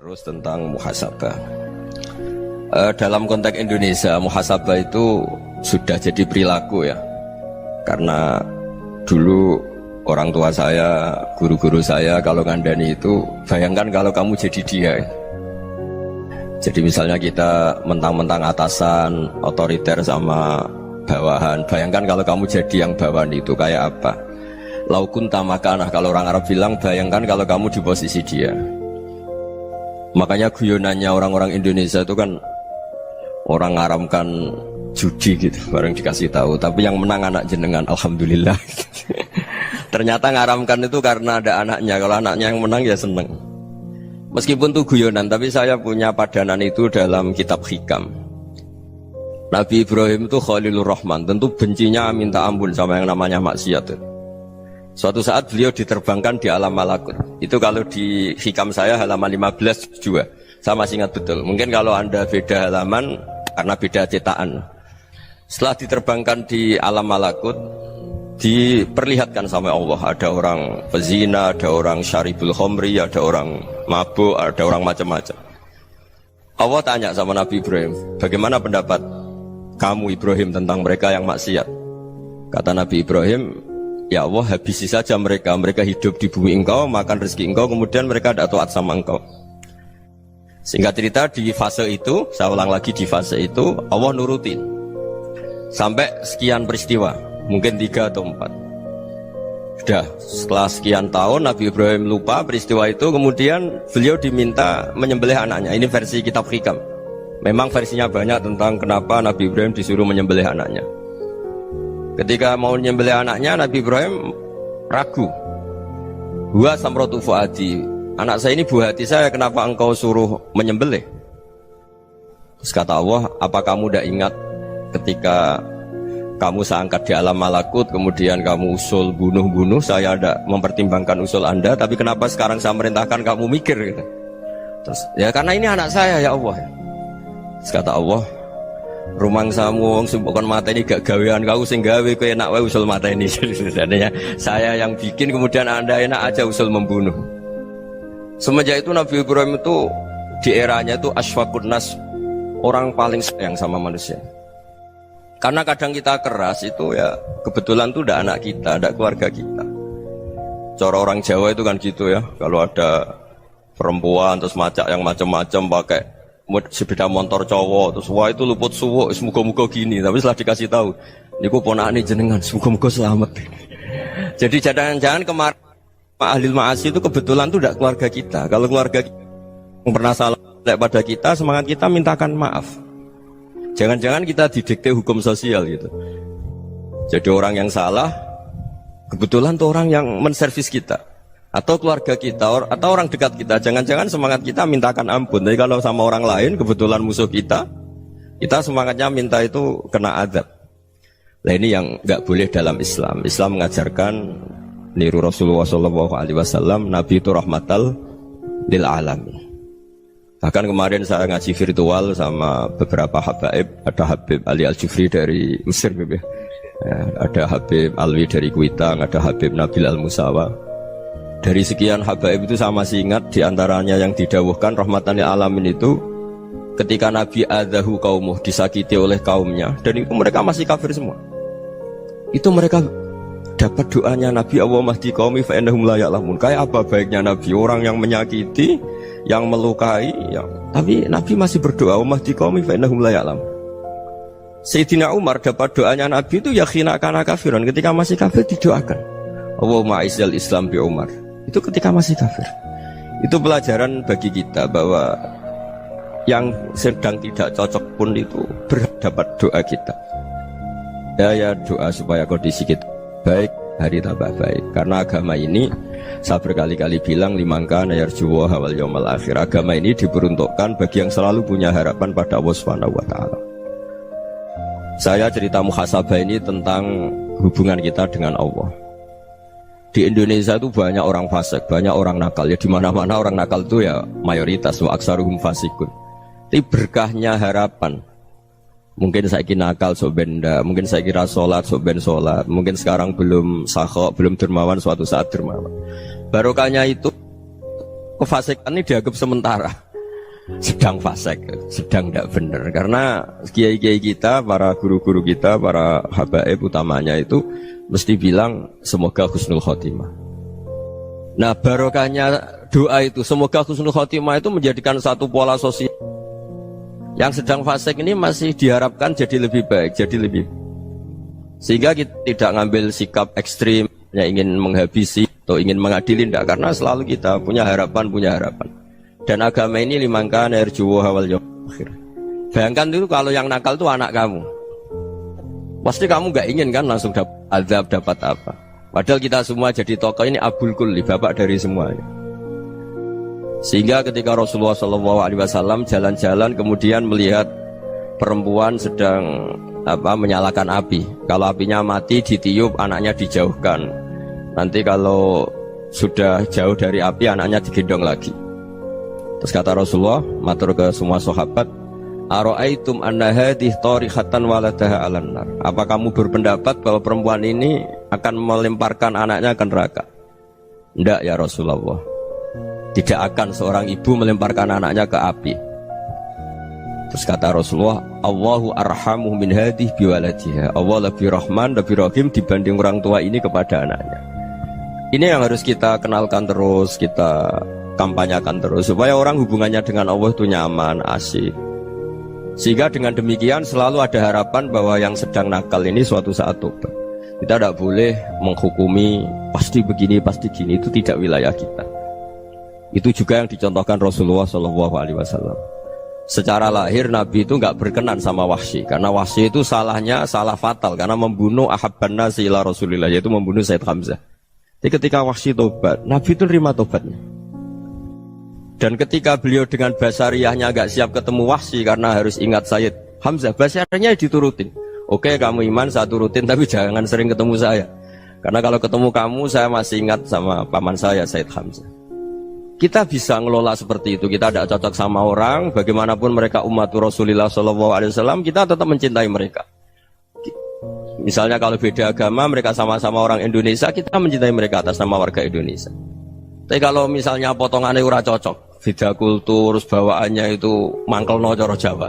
Terus tentang muhasabah. Dalam konteks Indonesia, muhasabah itu sudah jadi perilaku ya. Karena dulu orang tua saya, guru-guru saya kalau ngandani itu, bayangkan kalau kamu jadi dia. Jadi misalnya kita mentang-mentang atasan, otoriter sama bawahan. Bayangkan kalau kamu jadi yang bawahan itu kayak apa? Laukun tamakanah, kalau orang Arab bilang, bayangkan kalau kamu di posisi dia. Makanya guyonannya orang-orang Indonesia itu kan orang ngaramkan judi gitu, bareng dikasih tahu. Tapi yang menang anak jenengan, alhamdulillah. Ternyata ngaramkan itu karena ada anaknya. Kalau anaknya yang menang ya seneng. Meskipun itu guyonan, tapi saya punya padanan itu dalam kitab hikam. Nabi Ibrahim itu Khalilur Rahman, tentu bencinya minta ampun sama yang namanya maksiat. Suatu saat beliau diterbangkan di alam malakut. Itu kalau di hikam saya halaman 15 juga. Saya masih ingat betul. Mungkin kalau Anda beda halaman karena beda cetakan. Setelah diterbangkan di alam malakut, diperlihatkan sama Allah. Ada orang pezina, ada orang syaribul khomri, ada orang mabuk, ada orang macam-macam. Allah tanya sama Nabi Ibrahim, bagaimana pendapat kamu Ibrahim tentang mereka yang maksiat? Kata Nabi Ibrahim, ya Allah, habisi saja mereka. Mereka hidup di bumi engkau, makan rezeki engkau, kemudian mereka tidak taat sama engkau. Singkat cerita, di fase itu, saya ulang lagi, di fase itu Allah nurutin sampai sekian peristiwa, mungkin 3 atau 4. Sudah, setelah sekian tahun Nabi Ibrahim lupa peristiwa itu, kemudian beliau diminta menyembelih anaknya. Ini versi kitab hikam. Memang versinya banyak tentang kenapa Nabi Ibrahim disuruh menyembelih anaknya. Ketika mau menyembelih anaknya, Nabi Ibrahim ragu. Huwa samratu fuadi, anak saya ini buah hati saya, kenapa engkau suruh menyembelih? Terus kata Allah, apa kamu tidak ingat ketika kamu saya angkat di alam malakut, kemudian kamu usul bunuh-bunuh, saya tidak mempertimbangkan usul Anda, tapi kenapa sekarang saya merintahkan kamu mikir? Gitu. Terus, ya karena ini anak saya ya Allah. Terus kata Allah, rumang samu wong sing bukan mata ini gak gawean kau sing gawe kowe enak wae usul mata ini. Jadinya saya yang bikin, kemudian Anda enak aja usul membunuh. Semenjak itu Nabi Ibrahim itu di eranya itu asfaqun nas, orang paling sayang sama manusia. Karena kadang kita keras itu ya kebetulan itu udah anak kita, ada keluarga kita. Cara orang Jawa itu kan gitu ya, kalau ada perempuan terus macak yang macam-macam pakai sepeda motor cowok, terus wah itu luput suwuk, semoga-moga gini. Tapi setelah dikasih tahu, niku ponakane jenengan, semoga-moga selamat. Jadi jangan-jangan kemarin ahli ma'asi itu kebetulan tuh tidak keluarga kita. Kalau keluarga kita yang pernah salah pada kita, semangat kita mintakan maaf. Jangan-jangan kita didikte hukum sosial gitu. Jadi orang yang salah, kebetulan tuh orang yang menservis kita. Atau keluarga kita, atau orang dekat kita, jangan-jangan semangat kita mintakan ampun. Tapi kalau sama orang lain, kebetulan musuh kita semangatnya minta itu kena azab. Nah ini yang nggak boleh dalam Islam. Islam mengajarkan niru Rasulullah SAW, Nabi itu rahmatal lil alamin. Bahkan kemarin saya ngaji virtual sama beberapa habaib, ada Habib Ali Al-Jufri dari Mesir, ya, ada Habib Alwi dari Kuitang, ada Habib Nabil Al-Musawa. Dari sekian habaib itu saya masih ingat diantaranya yang didawuhkan rahmatan lil alamin itu ketika Nabi adzahu qaumuh, disakiti oleh kaumnya, dan itu mereka masih kafir semua. Itu mereka dapat doanya Nabi, Allahumma hdi qaumi fa innahum la ya'lamun. Kayak apa baiknya Nabi, orang yang menyakiti, yang melukai, tapi Nabi masih berdoa, Allahumma hdi qaumi fa innahum la ya'lamun. Sayyidina Umar dapat doanya Nabi itu ya khina kana kafiran, ketika masih kafir didoakan, Allahumma aizzal Islam bi Umar. Itu ketika masih kafir. Itu pelajaran bagi kita bahwa yang sedang tidak cocok pun itu berdapat doa kita. Ya doa supaya kondisi kita baik, hari tambah baik. Karena agama ini, saya berkali-kali bilang, limangka nayarjuwa wal yawmal akhir. Agama ini diperuntukkan bagi yang selalu punya harapan pada Allah Subhanahu wa ta'ala. Saya cerita muhasabah ini tentang hubungan kita dengan Allah. Di Indonesia itu banyak orang fasik, banyak orang nakal. Ya di mana-mana orang nakal itu ya mayoritas, wa aksaruhum fasikun. Tapi berkahnya harapan. Mungkin saya kira nakal sok benda, mungkin saya kira sholat sok ben sholat, mungkin sekarang belum sakhok, belum dermawan, suatu saat dermawan. Barokahnya itu kefasikan ini dianggap sementara. sedang fasik, sedang tidak benar. Karena kiai-kiai kita, para guru-guru kita, para habaib utamanya itu mesti bilang semoga husnul khotimah. Nah barokahnya doa itu semoga husnul khotimah itu menjadikan satu pola sosial. Yang sedang fasik ini masih diharapkan jadi lebih baik, jadi lebih, sehingga kita tidak ngambil sikap ekstrim yang ingin menghabisi atau ingin mengadili, tidak, karena selalu kita punya harapan. Dan agama ini limangkan erjuwa hawal akhir. Bayangkan dulu kalau yang nakal itu anak kamu, pasti kamu nggak ingin kan langsung dapat azab, dapat apa. Padahal kita semua jadi tokoh ini abul kulli, bapak dari semuanya. Sehingga ketika Rasulullah SAW jalan-jalan kemudian melihat perempuan sedang menyalakan api. Kalau apinya mati ditiup, anaknya dijauhkan. Nanti kalau sudah jauh dari api, anaknya digendong lagi. Terus kata Rasulullah, matur ke semua sahabat, ara'aitum anna hadhihi tarihatan waladaha 'alan nar. Apa kamu berpendapat bahwa perempuan ini akan melemparkan anaknya ke neraka? Tidak ya Rasulullah. Tidak akan seorang ibu melemparkan anaknya ke api. Terus kata Rasulullah, Allahu arhamu min hadhihi biwaladiha. Allah lebih rahman, lebih rahim dibanding orang tua ini kepada anaknya. Ini yang harus kita kenalkan terus, kita kampanyakan terus, supaya orang hubungannya dengan Allah itu nyaman, asik. Sehingga dengan demikian selalu ada harapan bahwa yang sedang nakal ini suatu saat tobat. Kita tidak boleh menghukumi pasti begini, pasti gini, itu tidak wilayah kita. Itu juga yang dicontohkan Rasulullah SAW. Secara lahir Nabi itu nggak berkenan sama Wahsy, karena Wahsy itu salahnya salah fatal, karena membunuh ahabban nasi ila Rasulillah, yaitu membunuh Said Hamzah. Jadi ketika Wahsy tobat, Nabi itu terima tobatnya. Dan ketika beliau dengan basariyahnya agak siap ketemu Wahsy karena harus ingat Sayyid Hamzah, basariyahnya diturutin. Oke, kamu iman, saya turutin, tapi jangan sering ketemu saya. Karena kalau ketemu kamu, saya masih ingat sama paman saya, Sayyid Hamzah. Kita bisa ngelola seperti itu. Kita tidak cocok sama orang, bagaimanapun mereka umat Rasulullah SAW, kita tetap mencintai mereka. Misalnya kalau beda agama, mereka sama-sama orang Indonesia, kita mencintai mereka atas nama warga Indonesia. Tapi kalau misalnya potongannya ora cocok, beda kultur, bawaannya itu mangkelno cara Jawa,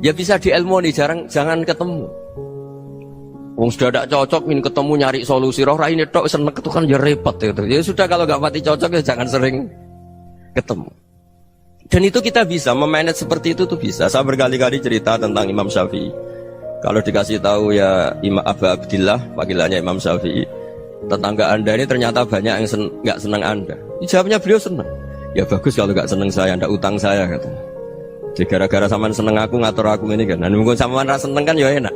ya bisa diilmoni, jangan ketemu. Wong sudah tidak cocok, ingin ketemu nyari solusi, roh ini tok seneng itu kan ya repot gitu. Ya sudah, kalau nggak pati cocok ya jangan sering ketemu. Dan itu kita bisa memanage seperti itu tuh bisa. Saya berkali-kali cerita tentang Imam Syafi'i. Kalau dikasih tahu ya Imam Abu Abdillah, panggilannya Imam Syafi'i, tetangga anda ini ternyata banyak yang nggak senang anda. Jawabnya beliau senang. Ya bagus kalau nggak senang saya, anda utang saya katanya. Jadi gara-gara saman seneng aku ngatur aku ini kan. Dan mungkin saman rasa seneng kan ya enak.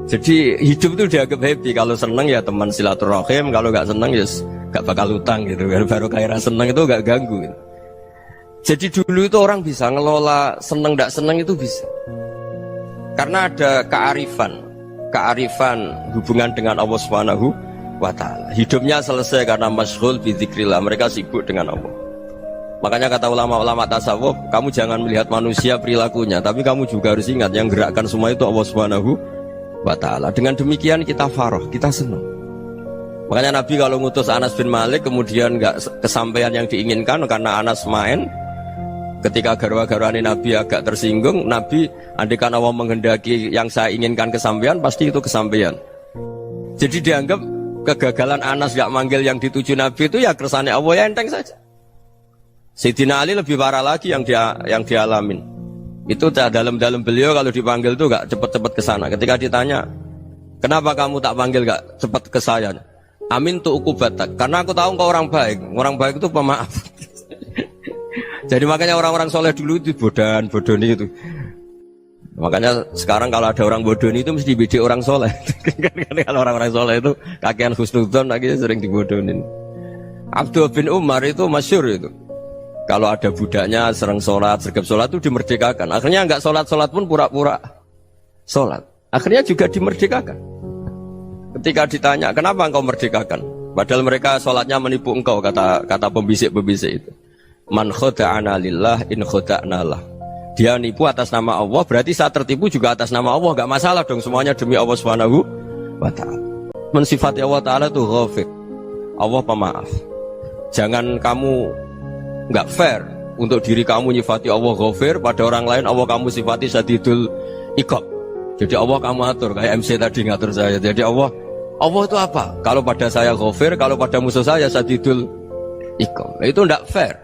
Jadi hidup itu dianggap happy. Kalau seneng ya teman silaturahim, kalau nggak seneng ya nggak bakal utang gitu. Baru kayak seneng itu nggak ganggu. Gitu. Jadi dulu itu orang bisa ngelola seneng nggak seneng itu bisa. Karena ada kearifan hubungan dengan Allah Subhanahu wa ta'ala. Hidupnya selesai karena masyghul bi dzikrillah, mereka sibuk dengan Allah. Makanya kata ulama-ulama tasawuf, kamu jangan melihat manusia perilakunya, tapi kamu juga harus ingat yang gerakkan semua itu Allah Subhanahu wa ta'ala. Dengan demikian kita farah, kita senang. Makanya Nabi kalau ngutus Anas bin Malik kemudian nggak kesampaian yang diinginkan karena Anas main, ketika garwa-garwani Nabi agak tersinggung, Nabi andikan Allah menghendaki yang saya inginkan kesampaian, pasti itu kesampaian. Jadi dianggap kegagalan Anas gak manggil yang dituju Nabi itu ya kersane Allah, ya enteng saja. Sayyidina Ali lebih parah lagi yang dialamin. Itu dalam beliau kalau dipanggil itu gak cepet-cepet ke sana. Ketika ditanya, kenapa kamu tak panggil gak cepet ke saya? Amin tu ukubatak, karena aku tahu engkau orang baik. Orang baik itu pemaaf. Jadi makanya orang-orang soleh dulu itu bodoni itu. Makanya sekarang kalau ada orang bodoni itu mesti beda orang soleh. Kalau orang-orang soleh itu kakean husnudzon akhirnya sering dibodonin. Abdul bin Umar itu masyhur itu. Kalau ada budaknya sering sholat, sergap sholat itu dimerdekakan. Akhirnya nggak sholat pun pura-pura sholat. Akhirnya juga dimerdekakan. Ketika ditanya kenapa engkau merdekakan? Padahal mereka sholatnya menipu engkau, kata pembisik-pembisik itu. Man khoda'ana lillah in khoda'na lah. Dia nipu atas nama Allah, berarti saat tertipu juga atas nama Allah. Gak masalah dong, semuanya demi Allah Subhanahu wa ta'ala. Mensifati Allah Ta'ala itu ghafir, Allah pemaaf. Jangan kamu gak fair untuk diri kamu nyifati Allah Ghafir, pada orang lain Allah kamu sifati Syadidul Iqab. Jadi Allah kamu atur, kayak MC tadi ngatur saya. Jadi Allah itu apa? Kalau pada saya Ghafir, kalau pada musuh saya Syadidul Iqab. Itu tidak fair.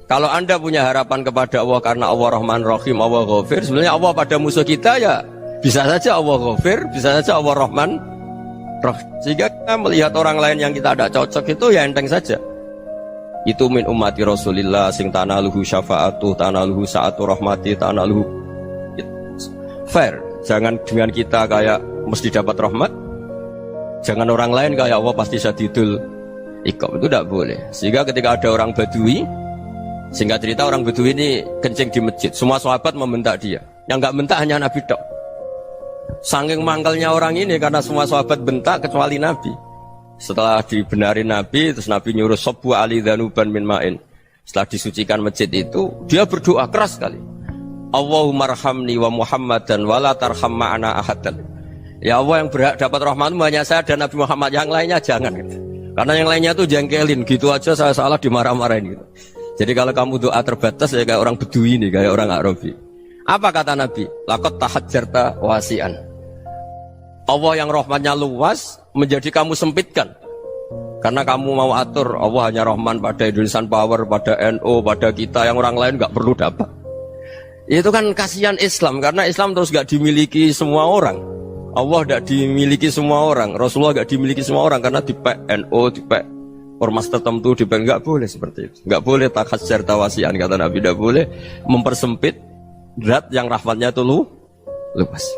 Kalau Anda punya harapan kepada Allah karena Allah Rahman Rahim, Allah Ghafir, sebenarnya Allah pada musuh kita ya bisa saja Allah Ghafir, bisa saja Allah Rahman Rahim. Sehingga kita melihat orang lain yang kita tidak cocok itu ya enteng saja. Itu min ummati Rasulillah sing tanaluhu syafa'atuh, tanaluhu sa'atu rahmati, tanaluhu fair. Jangan dengan kita kayak mesti dapat rahmat. Jangan orang lain kayak Allah pasti Syadidul Iqab. Itu tidak boleh. Sehingga ketika ada orang Badui, singkat cerita orang Badui ini kencing di masjid, semua sahabat membentak dia. Yang nggak bentak hanya Nabi tok. Saking mangkalnya orang ini karena semua sahabat bentak kecuali Nabi. Setelah dibenarin Nabi, terus Nabi nyuruh Sobbu ali dhanuban min ma'in. Setelah disucikan masjid itu, dia berdoa keras sekali. Allahumma arhamni wa Muhammadan wa la tarham ma'ana ahadan. Ya Allah, yang berhak dapat rahmatmu hanya saya dan Nabi Muhammad, yang lainnya jangan gitu. Karena yang lainnya itu jengkelin, gitu aja saya salah dimarah-marahin gitu. Jadi kalau kamu doa terbatas ya kayak orang Bedui ini, kayak orang Arabi. Apa kata Nabi? Laqad tahajjarta wasi'an. Allah yang rahmatnya luas menjadi kamu sempitkan. Karena kamu mau atur Allah hanya Rahman pada Indonesian Power, pada NU, pada kita, yang orang lain nggak perlu dapat. Itu kan kasihan Islam, karena Islam terus nggak dimiliki semua orang. Allah nggak dimiliki semua orang, Rasulullah nggak dimiliki semua orang, karena dipek NU, dipek ormas tertentu, dipek, nggak boleh seperti itu. Nggak boleh takhasyar tawasian, kata Nabi, nggak boleh mempersempit zat yang rahmatnya itu luas.